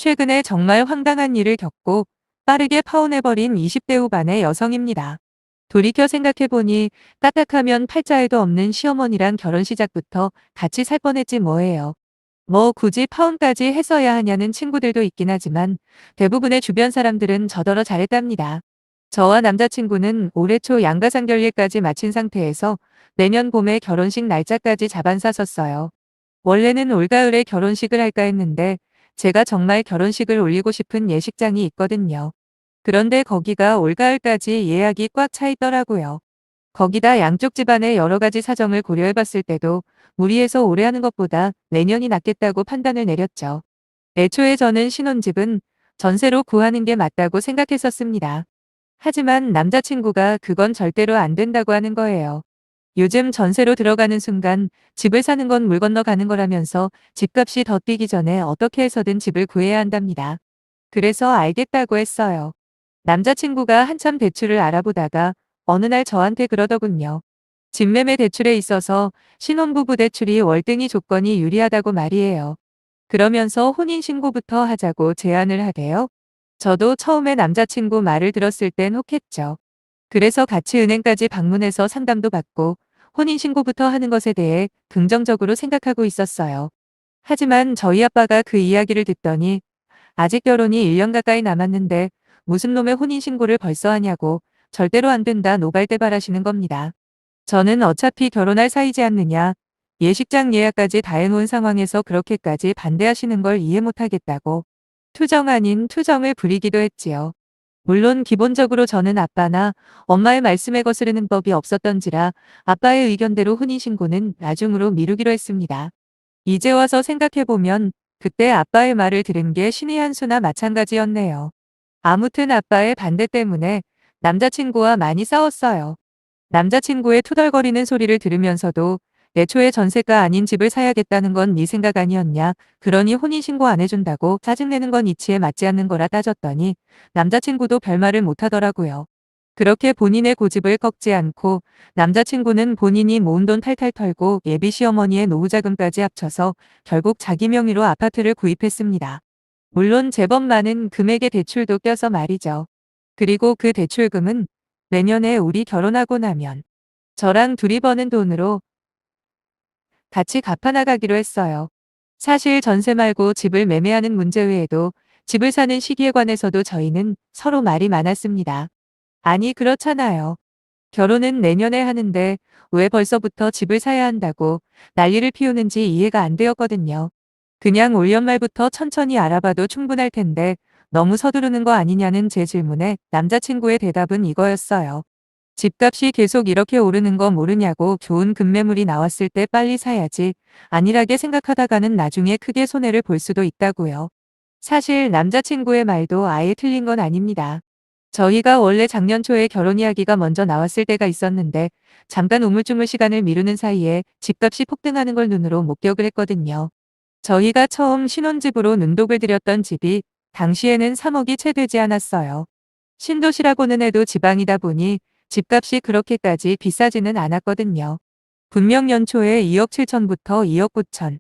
최근에 정말 황당한 일을 겪고 빠르게 파혼해버린 20대 후반의 여성입니다. 돌이켜 생각해보니 까딱하면 팔자에도 없는 시어머니랑 결혼 시작부터 같이 살 뻔했지 뭐예요. 뭐 굳이 파혼까지 했어야 하냐는 친구들도 있긴 하지만 대부분의 주변 사람들은 저더러 잘했답니다. 저와 남자친구는 올해 초 양가상결례까지 마친 상태에서 내년 봄에 결혼식 날짜까지 잡아쌌었어요. 원래는 올가을에 결혼식을 할까 했는데 제가 정말 결혼식을 올리고 싶은 예식장이 있거든요. 그런데 거기가 올가을까지 예약이 꽉 차 있더라고요. 거기다 양쪽 집안의 여러 가지 사정을 고려해봤을 때도 무리해서 올해 하는 것보다 내년이 낫겠다고 판단을 내렸죠. 애초에 저는 신혼집은 전세로 구하는 게 맞다고 생각했었습니다. 하지만 남자친구가 그건 절대로 안 된다고 하는 거예요. 요즘 전세로 들어가는 순간 집을 사는 건 물 건너가는 거라면서 집값이 더 뛰기 전에 어떻게 해서든 집을 구해야 한답니다. 그래서 알겠다고 했어요. 남자친구가 한참 대출을 알아보다가 어느 날 저한테 그러더군요. 집매매 대출에 있어서 신혼부부 대출이 월등히 조건이 유리하다고 말이에요. 그러면서 혼인신고부터 하자고 제안을 하대요. 저도 처음에 남자친구 말을 들었을 땐 혹했죠. 그래서 같이 은행까지 방문해서 상담도 받고 혼인신고부터 하는 것에 대해 긍정적으로 생각하고 있었어요. 하지만 저희 아빠가 그 이야기를 듣더니 아직 결혼이 1년 가까이 남았는데 무슨 놈의 혼인신고를 벌써 하냐고 절대로 안 된다 노발대발하시는 겁니다. 저는 어차피 결혼할 사이지 않느냐. 예식장 예약까지 다 해놓은 상황에서 그렇게까지 반대하시는 걸 이해 못하겠다고 투정 아닌 투정을 부리기도 했지요. 물론 기본적으로 저는 아빠나 엄마의 말씀에 거스르는 법이 없었던지라 아빠의 의견대로 혼인신고는 나중으로 미루기로 했습니다. 이제 와서 생각해보면 그때 아빠의 말을 들은 게 신의 한 수나 마찬가지였네요. 아무튼 아빠의 반대 때문에 남자친구와 많이 싸웠어요. 남자친구의 투덜거리는 소리를 들으면서도 애초에 전세가 아닌 집을 사야겠다는 건 네 생각 아니었냐. 그러니 혼인신고 안 해준다고 짜증내는 건 이치에 맞지 않는 거라 따졌더니 남자친구도 별말을 못하더라고요. 그렇게 본인의 고집을 꺾지 않고 남자친구는 본인이 모은 돈 탈탈 털고 예비 시어머니의 노후자금까지 합쳐서 결국 자기 명의로 아파트를 구입했습니다. 물론 제법 많은 금액의 대출도 껴서 말이죠. 그리고 그 대출금은 내년에 우리 결혼하고 나면 저랑 둘이 버는 돈으로 같이 갚아나가기로 했어요. 사실 전세 말고 집을 매매하는 문제 외에도 집을 사는 시기에 관해서도 저희는 서로 말이 많았습니다. 아니 그렇잖아요. 결혼은 내년에 하는데 왜 벌써부터 집을 사야 한다고 난리를 피우는지 이해가 안 되었거든요. 그냥 올 연말부터 천천히 알아봐도 충분할 텐데 너무 서두르는 거 아니냐는 제 질문에 남자친구의 대답은 이거였어요. 집값이 계속 이렇게 오르는 거 모르냐고. 좋은 급매물이 나왔을 때 빨리 사야지. 안일하게 생각하다가는 나중에 크게 손해를 볼 수도 있다고요. 사실 남자친구의 말도 아예 틀린 건 아닙니다. 저희가 원래 작년 초에 결혼 이야기가 먼저 나왔을 때가 있었는데 잠깐 우물쭈물 시간을 미루는 사이에 집값이 폭등하는 걸 눈으로 목격을 했거든요. 저희가 처음 신혼집으로 눈독을 들였던 집이 당시에는 3억이 채 되지 않았어요. 신도시라고는 해도 지방이다 보니 집값이 그렇게까지 비싸지는 않았거든요. 분명 연초에 2억 7천부터 2억 9천,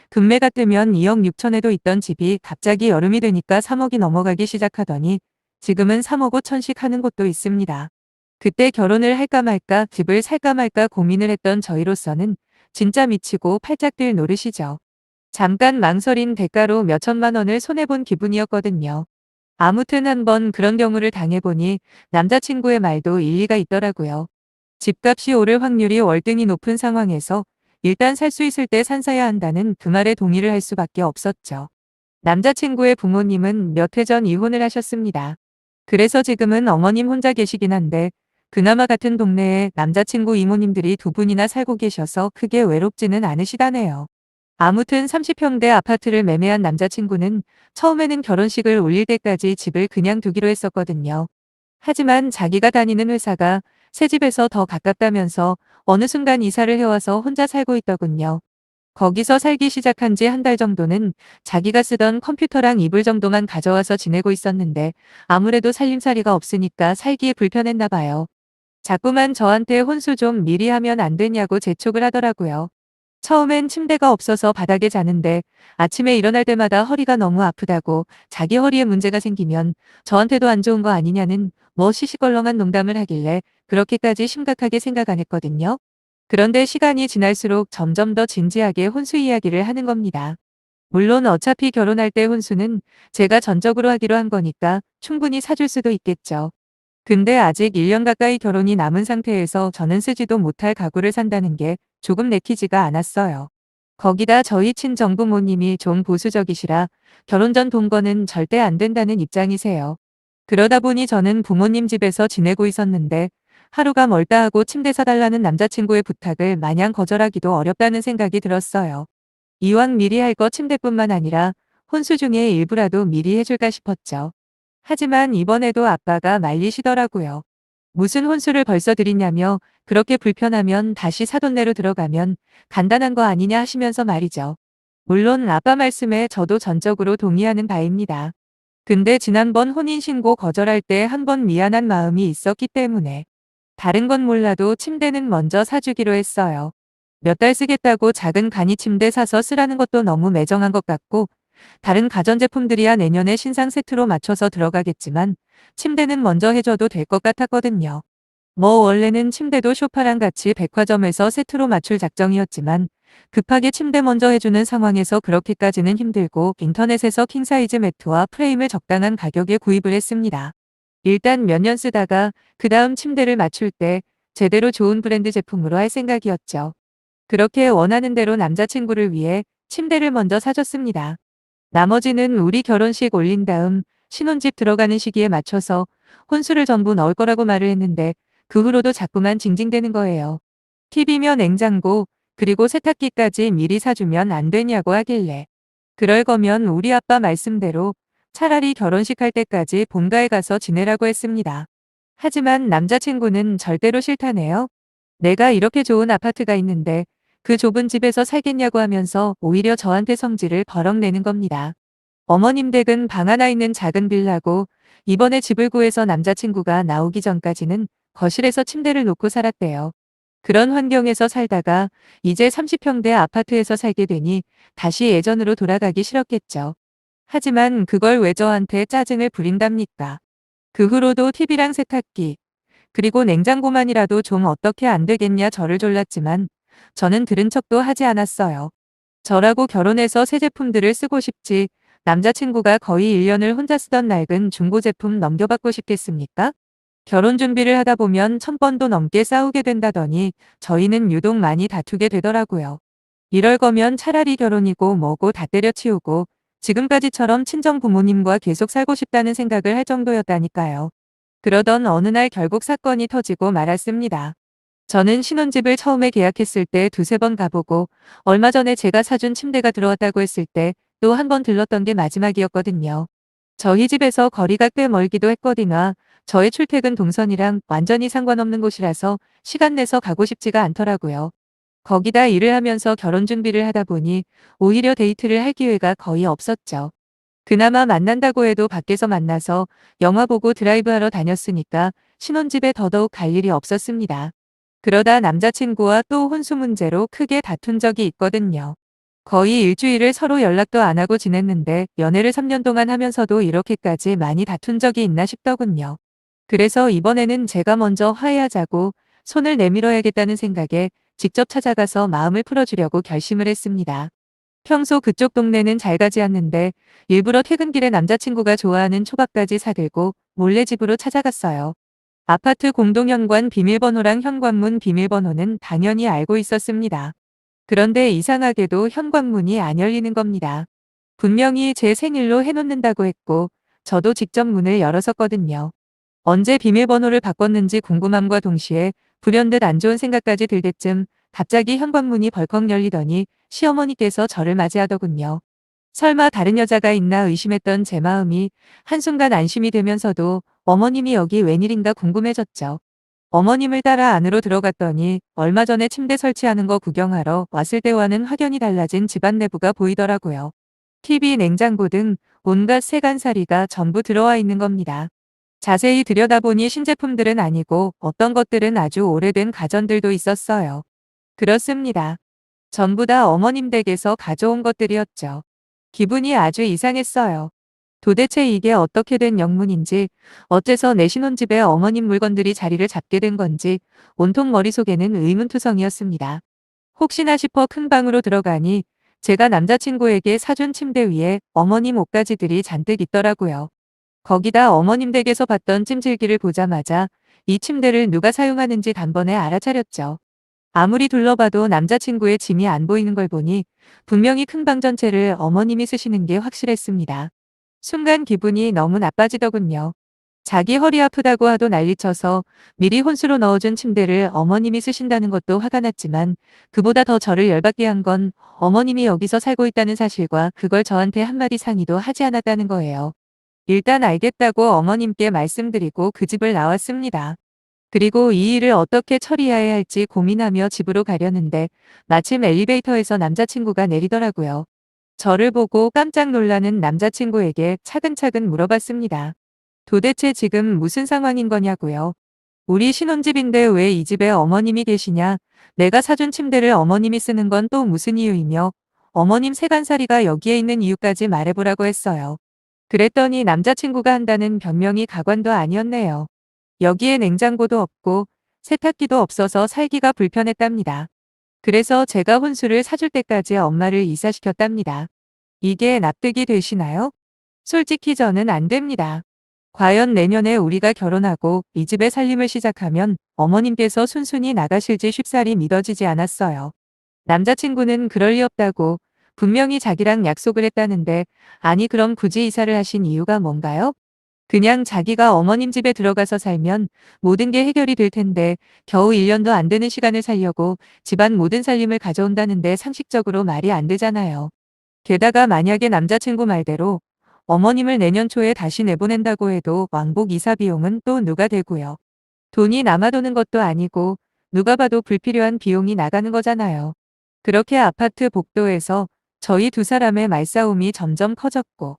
금매가 뜨면 2억 6천에도 있던 집이 갑자기 여름이 되니까 3억이 넘어가기 시작하더니 지금은 3억 5천씩 하는 곳도 있습니다. 그때 결혼을 할까 말까 집을 살까 말까 고민을 했던 저희로서는 진짜 미치고 팔짝 뛸 노릇이죠. 잠깐 망설인 대가로 몇천만 원을 손해본 기분이었거든요. 아무튼 한번 그런 경우를 당해보니 남자친구의 말도 일리가 있더라고요. 집값이 오를 확률이 월등히 높은 상황에서 일단 살 수 있을 때 산사야 한다는 그 말에 동의를 할 수밖에 없었죠. 남자친구의 부모님은 몇 해 전 이혼을 하셨습니다. 그래서 지금은 어머님 혼자 계시긴 한데 그나마 같은 동네에 남자친구 이모님들이 두 분이나 살고 계셔서 크게 외롭지는 않으시다네요. 아무튼 30평대 아파트를 매매한 남자친구는 처음에는 결혼식을 올릴 때까지 집을 그냥 두기로 했었거든요. 하지만 자기가 다니는 회사가 새 집에서 더 가깝다면서 어느 순간 이사를 해와서 혼자 살고 있더군요. 거기서 살기 시작한 지 한 달 정도는 자기가 쓰던 컴퓨터랑 이불 정도만 가져와서 지내고 있었는데 아무래도 살림살이가 없으니까 살기에 불편했나 봐요. 자꾸만 저한테 혼수 좀 미리 하면 안 되냐고 재촉을 하더라고요. 처음엔 침대가 없어서 바닥에 자는데 아침에 일어날 때마다 허리가 너무 아프다고 자기 허리에 문제가 생기면 저한테도 안 좋은 거 아니냐는 뭐 시시껄렁한 농담을 하길래 그렇게까지 심각하게 생각 안 했거든요. 그런데 시간이 지날수록 점점 더 진지하게 혼수 이야기를 하는 겁니다. 물론 어차피 결혼할 때 혼수는 제가 전적으로 하기로 한 거니까 충분히 사줄 수도 있겠죠. 근데 아직 1년 가까이 결혼이 남은 상태에서 저는 쓰지도 못할 가구를 산다는 게 조금 내키지가 않았어요. 거기다 저희 친정부모님이 좀 보수적이시라 결혼 전 동거는 절대 안 된다는 입장이세요. 그러다 보니 저는 부모님 집에서 지내고 있었는데 하루가 멀다 하고 침대 사달라는 남자친구의 부탁을 마냥 거절하기도 어렵다는 생각이 들었어요. 이왕 미리 할 거 침대뿐만 아니라 혼수 중에 일부라도 미리 해줄까 싶었죠. 하지만 이번에도 아빠가 말리시더라고요. 무슨 혼수를 벌써 드리냐며 그렇게 불편하면 다시 사돈네로 들어가면 간단한 거 아니냐 하시면서 말이죠. 물론 아빠 말씀에 저도 전적으로 동의하는 바입니다. 근데 지난번 혼인신고 거절할 때 한 번 미안한 마음이 있었기 때문에 다른 건 몰라도 침대는 먼저 사주기로 했어요. 몇 달 쓰겠다고 작은 간이 침대 사서 쓰라는 것도 너무 매정한 것 같고 다른 가전제품들이야 내년에 신상 세트로 맞춰서 들어가겠지만 침대는 먼저 해줘도 될 것 같았거든요. 뭐 원래는 침대도 쇼파랑 같이 백화점에서 세트로 맞출 작정이었지만 급하게 침대 먼저 해주는 상황에서 그렇게까지는 힘들고 인터넷에서 킹사이즈 매트와 프레임을 적당한 가격에 구입을 했습니다. 일단 몇 년 쓰다가 그 다음 침대를 맞출 때 제대로 좋은 브랜드 제품으로 할 생각이었죠. 그렇게 원하는 대로 남자친구를 위해 침대를 먼저 사줬습니다. 나머지는 우리 결혼식 올린 다음 신혼집 들어가는 시기에 맞춰서 혼수를 전부 넣을 거라고 말을 했는데 그 후로도 자꾸만 징징대는 거예요. TV며 냉장고 그리고 세탁기까지 미리 사주면 안 되냐고 하길래 그럴 거면 우리 아빠 말씀대로 차라리 결혼식 할 때까지 본가에 가서 지내라고 했습니다. 하지만 남자친구는 절대로 싫다네요. 내가 이렇게 좋은 아파트가 있는데 그 좁은 집에서 살겠냐고 하면서 오히려 저한테 성질을 버럭 내는 겁니다. 어머님 댁은 방 하나 있는 작은 빌라고 이번에 집을 구해서 남자친구가 나오기 전까지는 거실에서 침대를 놓고 살았대요. 그런 환경에서 살다가 이제 30평대 아파트에서 살게 되니 다시 예전으로 돌아가기 싫었겠죠. 하지만 그걸 왜 저한테 짜증을 부린답니까? 그 후로도 TV랑 세탁기, 그리고 냉장고만이라도 좀 어떻게 안 되겠냐 저를 졸랐지만 저는 들은 척도 하지 않았어요. 저라고 결혼해서 새 제품들을 쓰고 싶지 남자친구가 거의 1년을 혼자 쓰던 낡은 중고 제품 넘겨받고 싶겠습니까? 결혼 준비를 하다 보면 1000번도 넘게 싸우게 된다더니 저희는 유독 많이 다투게 되더라고요. 이럴 거면 차라리 결혼이고 뭐고 다 때려치우고 지금까지처럼 친정 부모님과 계속 살고 싶다는 생각을 할 정도였다니까요. 그러던 어느 날 결국 사건이 터지고 말았습니다. 저는 신혼집을 처음에 계약했을 때 두세 번 가보고 얼마 전에 제가 사준 침대가 들어왔다고 했을 때 또 한 번 들렀던 게 마지막이었거든요. 저희 집에서 거리가 꽤 멀기도 했거니와 저의 출퇴근 동선이랑 완전히 상관없는 곳이라서 시간 내서 가고 싶지가 않더라고요. 거기다 일을 하면서 결혼 준비를 하다 보니 오히려 데이트를 할 기회가 거의 없었죠. 그나마 만난다고 해도 밖에서 만나서 영화 보고 드라이브하러 다녔으니까 신혼집에 더더욱 갈 일이 없었습니다. 그러다 남자친구와 또 혼수 문제로 크게 다툰 적이 있거든요. 거의 일주일을 서로 연락도 안 하고 지냈는데 연애를 3년 동안 하면서도 이렇게까지 많이 다툰 적이 있나 싶더군요. 그래서 이번에는 제가 먼저 화해하자고 손을 내밀어야겠다는 생각에 직접 찾아가서 마음을 풀어주려고 결심을 했습니다. 평소 그쪽 동네는 잘 가지 않는데 일부러 퇴근길에 남자친구가 좋아하는 초밥까지 사들고 몰래 집으로 찾아갔어요. 아파트 공동현관 비밀번호랑 현관문 비밀번호는 당연히 알고 있었습니다. 그런데 이상하게도 현관문이 안 열리는 겁니다. 분명히 제 생일로 해놓는다고 했고 저도 직접 문을 열었었거든요. 언제 비밀번호를 바꿨는지 궁금함과 동시에 불현듯 안 좋은 생각까지 들 때쯤 갑자기 현관문이 벌컥 열리더니 시어머니께서 저를 맞이하더군요. 설마 다른 여자가 있나 의심했던 제 마음이 한순간 안심이 되면서도 어머님이 여기 웬일인가 궁금해졌죠. 어머님을 따라 안으로 들어갔더니 얼마 전에 침대 설치하는 거 구경하러 왔을 때와는 확연히 달라진 집안 내부가 보이더라고요. TV, 냉장고 등 온갖 세간살이가 전부 들어와 있는 겁니다. 자세히 들여다보니 신제품들은 아니고 어떤 것들은 아주 오래된 가전들도 있었어요. 그렇습니다. 전부 다 어머님 댁에서 가져온 것들이었죠. 기분이 아주 이상했어요. 도대체 이게 어떻게 된 영문인지, 어째서 내 신혼집에 어머님 물건들이 자리를 잡게 된 건지 온통 머릿속에는 의문투성이었습니다. 혹시나 싶어 큰 방으로 들어가니 제가 남자친구에게 사준 침대 위에 어머님 옷가지들이 잔뜩 있더라고요. 거기다 어머님 댁에서 봤던 찜질기를 보자마자 이 침대를 누가 사용하는지 단번에 알아차렸죠. 아무리 둘러봐도 남자친구의 짐이 안 보이는 걸 보니 분명히 큰 방 전체를 어머님이 쓰시는 게 확실했습니다. 순간 기분이 너무 나빠지더군요. 자기 허리 아프다고 하도 난리쳐서 미리 혼수로 넣어준 침대를 어머님이 쓰신다는 것도 화가 났지만 그보다 더 저를 열받게 한 건 어머님이 여기서 살고 있다는 사실과 그걸 저한테 한마디 상의도 하지 않았다는 거예요. 일단 알겠다고 어머님께 말씀드리고 그 집을 나왔습니다. 그리고 이 일을 어떻게 처리해야 할지 고민하며 집으로 가려는데 마침 엘리베이터에서 남자친구가 내리더라고요. 저를 보고 깜짝 놀라는 남자친구에게 차근차근 물어봤습니다. 도대체 지금 무슨 상황인 거냐고요. 우리 신혼집인데 왜 이 집에 어머님이 계시냐? 내가 사준 침대를 어머님이 쓰는 건 또 무슨 이유이며 어머님 세간살이가 여기에 있는 이유까지 말해보라고 했어요. 그랬더니 남자친구가 한다는 변명이 가관도 아니었네요. 여기에 냉장고도 없고 세탁기도 없어서 살기가 불편했답니다. 그래서 제가 혼수를 사줄 때까지 엄마를 이사시켰답니다. 이게 납득이 되시나요? 솔직히 저는 안 됩니다. 과연 내년에 우리가 결혼하고 이 집에 살림을 시작하면 어머님께서 순순히 나가실지 쉽사리 믿어지지 않았어요. 남자친구는 그럴 리 없다고 분명히 자기랑 약속을 했다는데 아니 그럼 굳이 이사를 하신 이유가 뭔가요? 그냥 자기가 어머님 집에 들어가서 살면 모든 게 해결이 될 텐데 겨우 1년도 안 되는 시간을 살려고 집안 모든 살림을 가져온다는데 상식적으로 말이 안 되잖아요. 게다가 만약에 남자친구 말대로 어머님을 내년 초에 다시 내보낸다고 해도 왕복 이사 비용은 또 누가 대고요. 돈이 남아도는 것도 아니고 누가 봐도 불필요한 비용이 나가는 거잖아요. 그렇게 아파트 복도에서 저희 두 사람의 말싸움이 점점 커졌고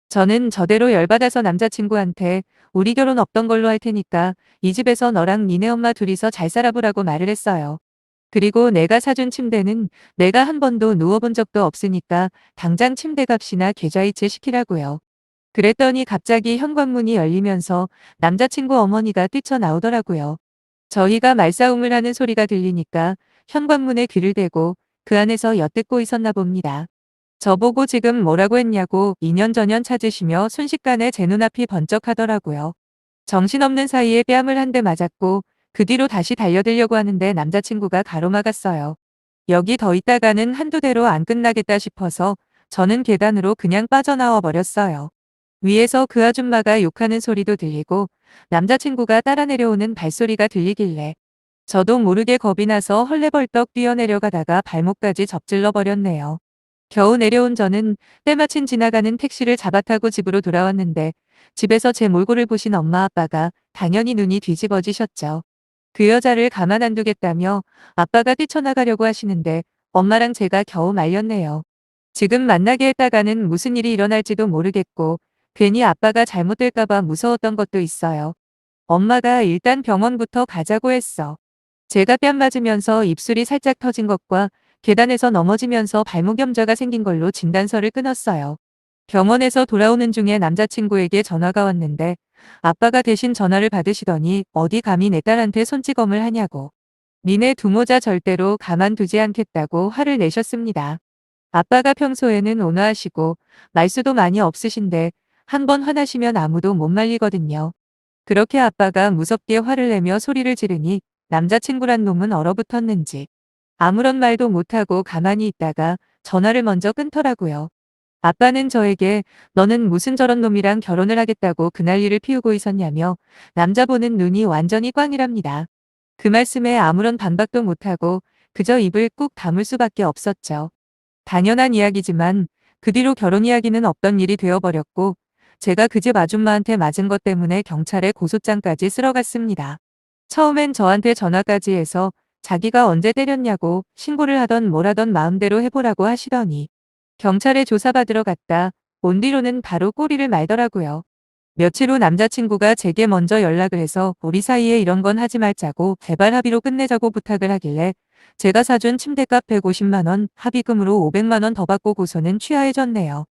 저는 저대로 열받아서 남자친구한테 우리 결혼 없던 걸로 할 테니까 이 집에서 너랑 니네 엄마 둘이서 잘 살아보라고 말을 했어요. 그리고 내가 사준 침대는 내가 한 번도 누워본 적도 없으니까 당장 침대값이나 계좌이체 시키라고요. 그랬더니 갑자기 현관문이 열리면서 남자친구 어머니가 뛰쳐나오더라고요. 저희가 말싸움을 하는 소리가 들리니까 현관문에 귀를 대고 그 안에서 엿듣고 있었나 봅니다. 저보고 지금 뭐라고 했냐고 2년 전년 찾으시며 순식간에 제 눈앞이 번쩍하더라고요. 정신없는 사이에 뺨을 한 대 맞았고 그 뒤로 다시 달려들려고 하는데 남자친구가 가로막았어요. 여기 더 있다가는 한두 대로 안 끝나겠다 싶어서 저는 계단으로 그냥 빠져나와 버렸어요. 위에서 그 아줌마가 욕하는 소리도 들리고 남자친구가 따라 내려오는 발소리가 들리길래 저도 모르게 겁이 나서 헐레벌떡 뛰어내려가다가 발목까지 접질러 버렸네요. 겨우 내려온 저는 때마침 지나가는 택시를 잡아타고 집으로 돌아왔는데 집에서 제 몰골을 보신 엄마 아빠가 당연히 눈이 뒤집어지셨죠. 그 여자를 가만 안 두겠다며 아빠가 뛰쳐나가려고 하시는데 엄마랑 제가 겨우 말렸네요. 지금 만나게 했다가는 무슨 일이 일어날지도 모르겠고 괜히 아빠가 잘못될까봐 무서웠던 것도 있어요. 엄마가 일단 병원부터 가자고 했어. 제가 뺨 맞으면서 입술이 살짝 터진 것과 계단에서 넘어지면서 발목 염좌가 생긴 걸로 진단서를 끊었어요. 병원에서 돌아오는 중에 남자친구에게 전화가 왔는데 아빠가 대신 전화를 받으시더니 어디 감히 내 딸한테 손찌검을 하냐고. 니네 두모자 절대로 가만두지 않겠다고 화를 내셨습니다. 아빠가 평소에는 온화하시고 말수도 많이 없으신데 한번 화나시면 아무도 못 말리거든요. 그렇게 아빠가 무섭게 화를 내며 소리를 지르니 남자친구란 놈은 얼어붙었는지 아무런 말도 못하고 가만히 있다가 전화를 먼저 끊더라고요. 아빠는 저에게 너는 무슨 저런 놈이랑 결혼을 하겠다고 그 난리를 피우고 있었냐며 남자 보는 눈이 완전히 꽝이랍니다. 그 말씀에 아무런 반박도 못하고 그저 입을 꾹 다물 수밖에 없었죠. 당연한 이야기지만 그 뒤로 결혼 이야기는 없던 일이 되어버렸고 제가 그 집 아줌마한테 맞은 것 때문에 경찰에 고소장까지 쓸어갔습니다. 처음엔 저한테 전화까지 해서 자기가 언제 때렸냐고 신고를 하던 뭘 하던 마음대로 해보라고 하시더니 경찰에 조사받으러 갔다 온 뒤로는 바로 꼬리를 말더라고요. 며칠 후 남자친구가 제게 먼저 연락을 해서 우리 사이에 이런 건 하지 말자고 제발 합의로 끝내자고 부탁을 하길래 제가 사준 침대값 150만 원, 합의금으로 500만 원 더 받고 고소는 취하해졌네요.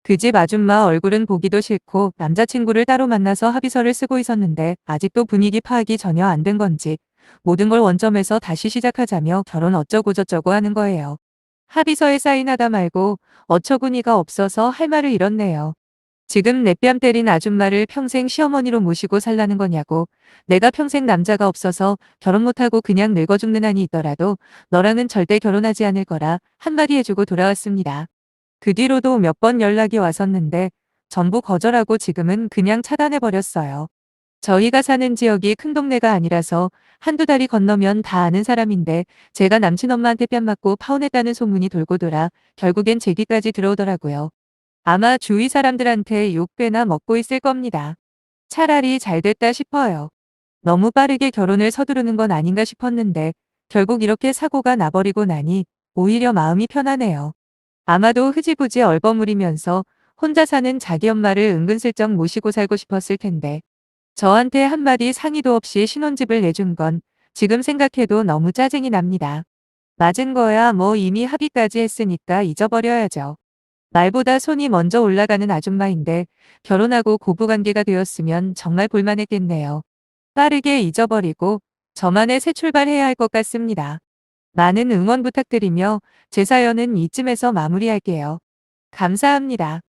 그 집 아줌마 얼굴은 보기도 싫고 남자친구를 따로 만나서 합의서를 쓰고 있었는데 아직도 분위기 파악이 전혀 안 된 건지 모든 걸 원점에서 다시 시작하자며 결혼 어쩌고저쩌고 하는 거예요. 합의서에 사인하다 말고 어처구니가 없어서 할 말을 잃었네요. 지금 내 뺨 때린 아줌마를 평생 시어머니로 모시고 살라는 거냐고. 내가 평생 남자가 없어서 결혼 못하고 그냥 늙어 죽는 한이 있더라도 너랑은 절대 결혼하지 않을 거라 한마디 해주고 돌아왔습니다. 그 뒤로도 몇 번 연락이 왔었는데 전부 거절하고 지금은 그냥 차단해버렸어요. 저희가 사는 지역이 큰 동네가 아니라서 한두 다리 건너면 다 아는 사람인데 제가 남친 엄마한테 뺨 맞고 파혼했다는 소문이 돌고 돌아 결국엔 제 귀까지 들어오더라고요. 아마 주위 사람들한테 욕배나 먹고 있을 겁니다. 차라리 잘 됐다 싶어요. 너무 빠르게 결혼을 서두르는 건 아닌가 싶었는데 결국 이렇게 사고가 나버리고 나니 오히려 마음이 편하네요. 아마도 흐지부지 얼버무리면서 혼자 사는 자기 엄마를 은근슬쩍 모시고 살고 싶었을 텐데 저한테 한마디 상의도 없이 신혼집을 내준 건 지금 생각해도 너무 짜증이 납니다. 맞은 거야 뭐 이미 합의까지 했으니까 잊어버려야죠. 말보다 손이 먼저 올라가는 아줌마인데 결혼하고 고부관계가 되었으면 정말 볼만했겠네요. 빠르게 잊어버리고 저만의 새 출발해야 할 것 같습니다. 많은 응원 부탁드리며 제 사연은 이쯤에서 마무리할게요. 감사합니다.